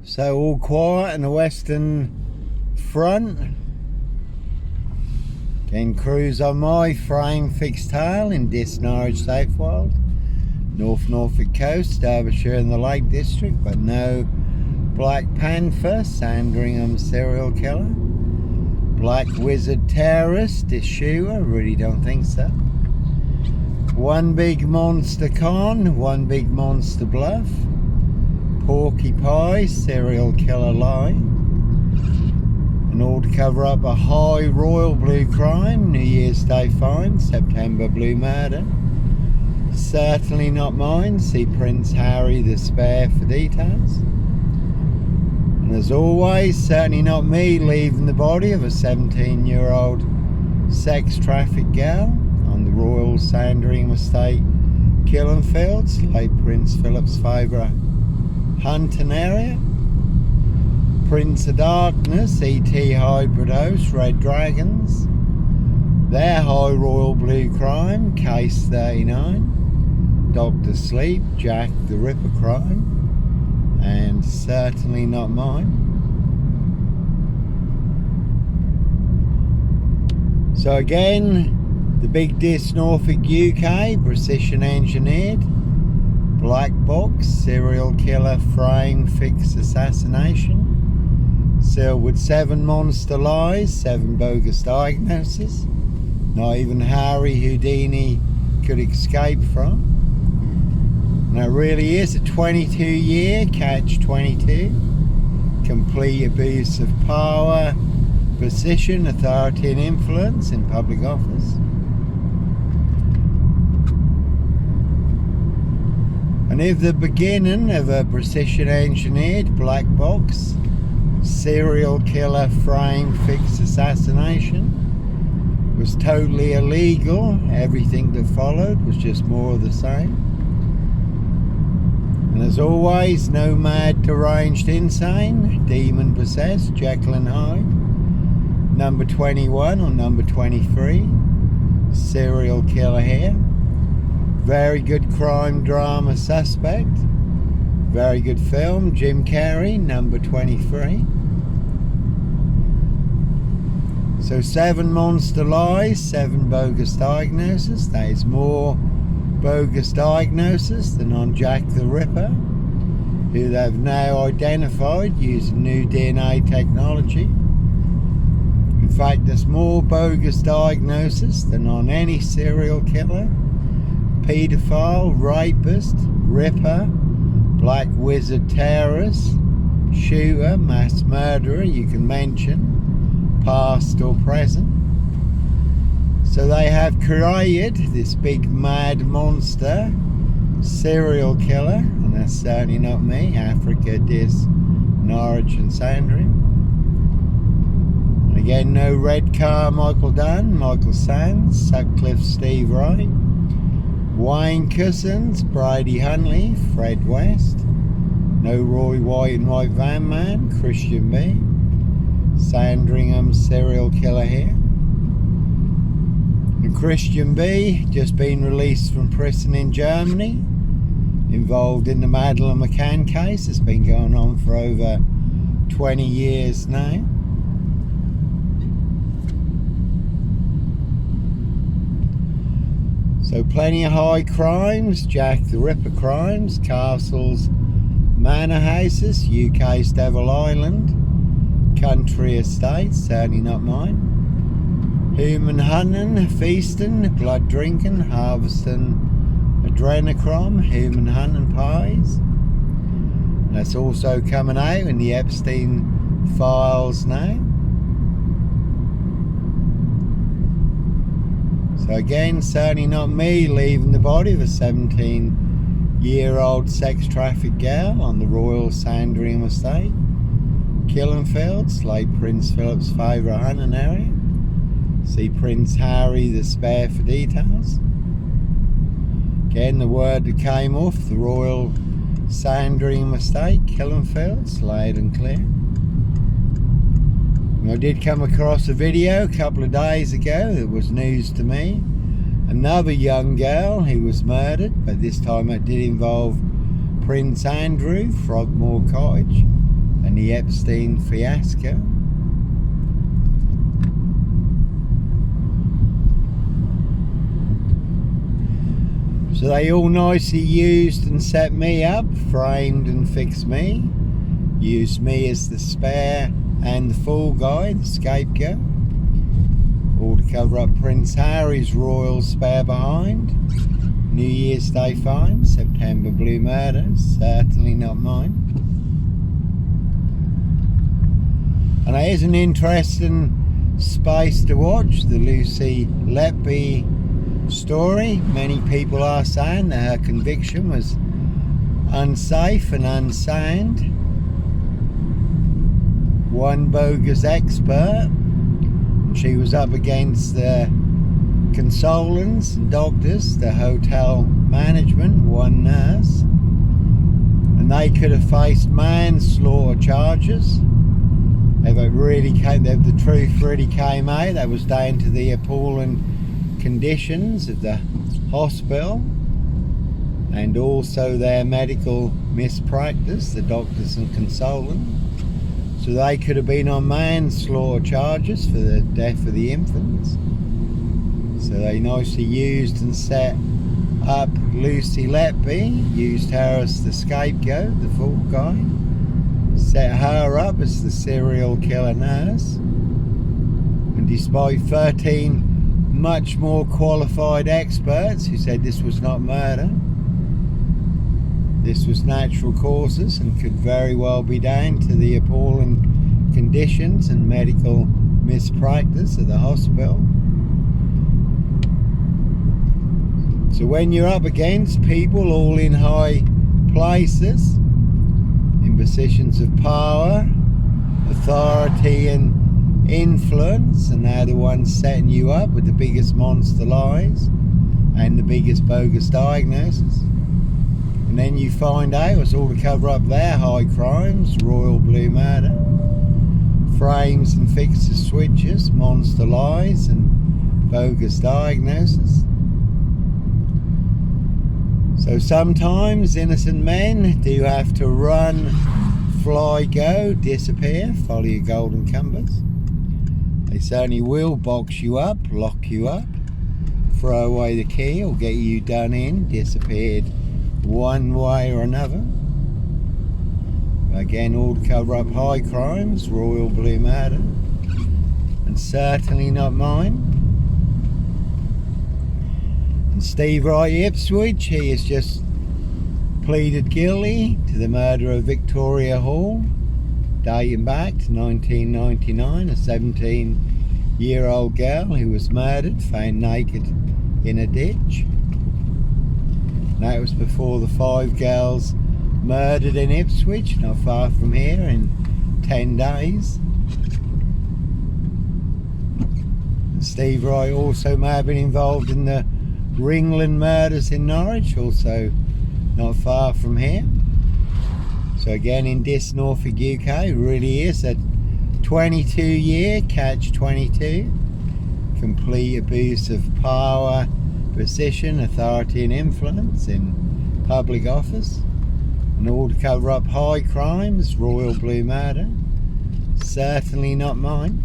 So all quiet on the western front. Again, cruise on my frame fixed tail in Dis Norwich Safewild, North Norfolk coast, Derbyshire and the Lake District, but no black panther, Sandringham serial killer, black wizard terrorist, Yeshua, really don't think so. One big monster con, one big monster bluff, Porky Pie, serial killer lie, and all to cover up a high royal blue crime, New Year's Day find, September blue murder. Certainly not mine, see Prince Harry the Spare for details. And as always, certainly not me leaving the body of a 17-year-old sex trafficked girl on the Royal Sandringham Estate, Killenfields, late Prince Philip's favourite hunting area. Prince of Darkness, E.T. hybrid host, Red Dragons, their high royal blue crime, case 39, Dr. Sleep, Jack the Ripper crime, and certainly not mine. So again, the big Dis Norfolk UK, precision engineered, black box, serial killer frame fix assassination, sealed with 7 monster lies, 7 bogus diagnoses, not even Harry Houdini could escape from. And it really is a 22-year catch-22, complete abuse of power, position, authority and influence in public office. And if the beginning of a precision engineered black box serial killer frame fix assassination was totally illegal, everything that followed was just more of the same. And as always, no mad, deranged, insane, demon possessed, Jekyll and Hyde, number 21 or number 23, serial killer here. Very good crime drama suspect, very good film, Jim Carrey, number 23. So 7 monster lies, 7 bogus diagnoses. That is more bogus diagnosis than on Jack the Ripper, who they've now identified using new DNA technology. In fact, there's more bogus diagnosis than on any serial killer, paedophile, rapist, ripper, black wizard terrorist, shooter, mass murderer you can mention, past or present. So they have created this big mad monster serial killer, and that's certainly not me, Africa, Dis, Norwich and Sandringham. And again, no Red Car Michael Dunn, Michael Sands, Sutcliffe Steve Wright, Wayne Cousins, Brady Huntley, Fred West, no Roy White and White Van Man, Christian B, Sandringham serial killer here. And Christian B, just been released from prison in Germany, involved in the Madeleine McCann case. It's been going on for over 20 years now. So plenty of high crimes, Jack the Ripper crimes, castles, manor houses, UK's Devil Island, country estates, certainly not mine. Human hunting, feasting, blood drinking, harvesting, adrenochrome, human hunting pies. That's also coming out in the Epstein files now. So again, certainly not me leaving the body of a 17-year-old sex trafficked girl on the Royal Sandringham Estate, Killenfields, late Prince Philip's favourite hunting area. See Prince Harry the Spare for details. Again, the word that came off the Royal Sandringham Estate, Killenfields, loud and clear. And I did come across a video a couple of days ago that was news to me. Another young girl who was murdered, but this time it did involve Prince Andrew, Frogmore Cottage, and the Epstein fiasco. So they all nicely used and set me up, framed and fixed me, used me as the spare and the fool guy, the scapegoat, all to cover up Prince Harry's royal spare behind. New Year's Day fine, September blue murders, certainly not mine. And here's an interesting space to watch, the Lucy Letby story. Many people are saying that her conviction was unsafe and unsound. One bogus expert, and she was up against the consultants and doctors, the hotel management, one nurse, and they could have faced manslaughter charges if it really came, if the truth really came out. That was down to the appalling conditions of the hospital and also their medical mispractice, the doctors and consultants. So they could have been on manslaughter charges for the death of the infants. So they nicely used and set up Lucy Letby, used her as the scapegoat, the fool guy, set her up as the serial killer nurse, and despite 13 much more qualified experts who said this was not murder, this was natural causes and could very well be down to the appalling conditions and medical mispractice of the hospital. So when you're up against people all in high places, in positions of power, authority and influence, and they're the ones setting you up with the biggest monster lies and the biggest bogus diagnosis, and then you find out it was all to cover up their high crimes, royal blue murder, frames and fixes switches, monster lies and bogus diagnosis. So sometimes innocent men do have to run, fly, go, disappear, follow your golden compass. They certainly will box you up, lock you up, throw away the key or get you done in, disappeared one way or another. Again, all to cover up high crimes, royal blue murder, and certainly not mine. And Steve Wright Ipswich, he has just pleaded guilty to the murder of Victoria Hall, dating back to 1999, a 17-year-old girl who was murdered, found naked in a ditch. That was before the 5 girls murdered in Ipswich, not far from here, in 10 days. And Steve Wright also may have been involved in the Ringland murders in Norwich, also not far from here. So again, in this Norfolk, UK, really is a 22-year catch-22, complete abuse of power, position, authority and influence in public office, and all to cover up high crimes, royal blue murder, certainly not mine.